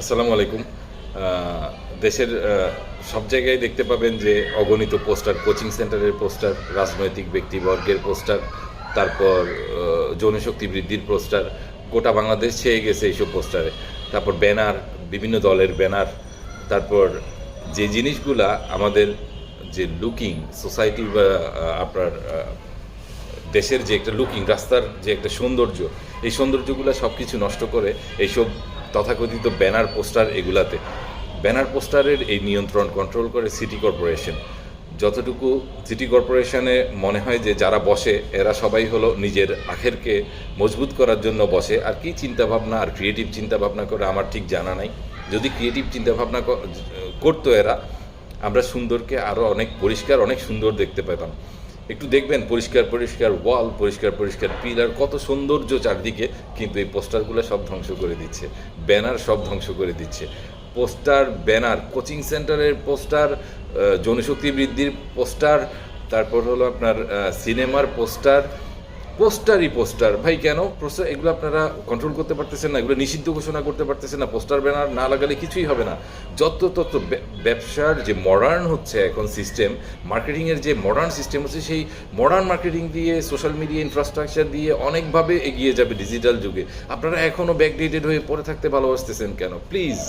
আসসালামু আলাইকুম। দেশের সব জায়গায় দেখতে পাবেন যে অগণিত পোস্টার, কোচিং সেন্টারের পোস্টার, রাজনৈতিক ব্যক্তিবর্গের পোস্টার, তারপর যৌনশক্তি বৃদ্ধির পোস্টার, গোটা বাংলাদেশ ছেয়ে গেছে এইসব পোস্টারে। তারপর ব্যানার, বিভিন্ন দলের ব্যানার, তারপর যে জিনিসগুলা আমাদের যে লুকিং সোসাইটি বা আপনার দেশের যে একটা লুকিং, রাস্তার যে একটা সৌন্দর্য, এই সৌন্দর্যগুলো সব কিছু নষ্ট করে এইসব তথাকথিত ব্যানার পোস্টার এগুলাতে। ব্যানার পোস্টারের এই নিয়ন্ত্রণ কন্ট্রোল করে সিটি কর্পোরেশন। যতটুকু সিটি কর্পোরেশনে মনে হয় যে যারা বসে এরা সবাই হলো নিজের আখেরকে মজবুত করার জন্য বসে, আর কি চিন্তাভাবনা আর ক্রিয়েটিভ চিন্তাভাবনা করে আমার ঠিক জানা নাই। যদি ক্রিয়েটিভ চিন্তাভাবনা করতো এরা, আমরা সুন্দরকে আরও অনেক পরিষ্কার, অনেক সুন্দর দেখতে পেতাম। একটু দেখবেন পরিষ্কার পরিষ্কার ওয়াল, পরিষ্কার পরিষ্কার পিলার, কত সৌন্দর্য চারদিকে, কিন্তু এই পোস্টারগুলো সব ধ্বংস করে দিচ্ছে, ব্যানার সব ধ্বংস করে দিচ্ছে। পোস্টার, ব্যানার, কোচিং সেন্টারের পোস্টার, জনশক্তি বৃদ্ধির পোস্টার, তারপর হলো আপনার সিনেমার পোস্টার, পোস্টারই পোস্টার। ভাই কেন পোস্টার এগুলো আপনারা কন্ট্রোল করতে পারতেছেন না? এগুলো নিষিদ্ধ ঘোষণা করতে পারতেছেন না? পোস্টার ব্যানার না লাগালে কিছুই হবে না। যত তত ব্যবসার যে মডার্ন হচ্ছে এখন সিস্টেম, মার্কেটিংয়ের যে মডার্ন সিস্টেম হচ্ছে, সেই মডার্ন মার্কেটিং দিয়ে, সোশ্যাল মিডিয়া ইনফ্রাস্ট্রাকচার দিয়ে অনেকভাবে এগিয়ে যাবে ডিজিটাল যুগে। আপনারা এখনও ব্যাকডেটেড হয়ে পড়ে থাকতে ভালোবাসতেছেন কেন? প্লিজ।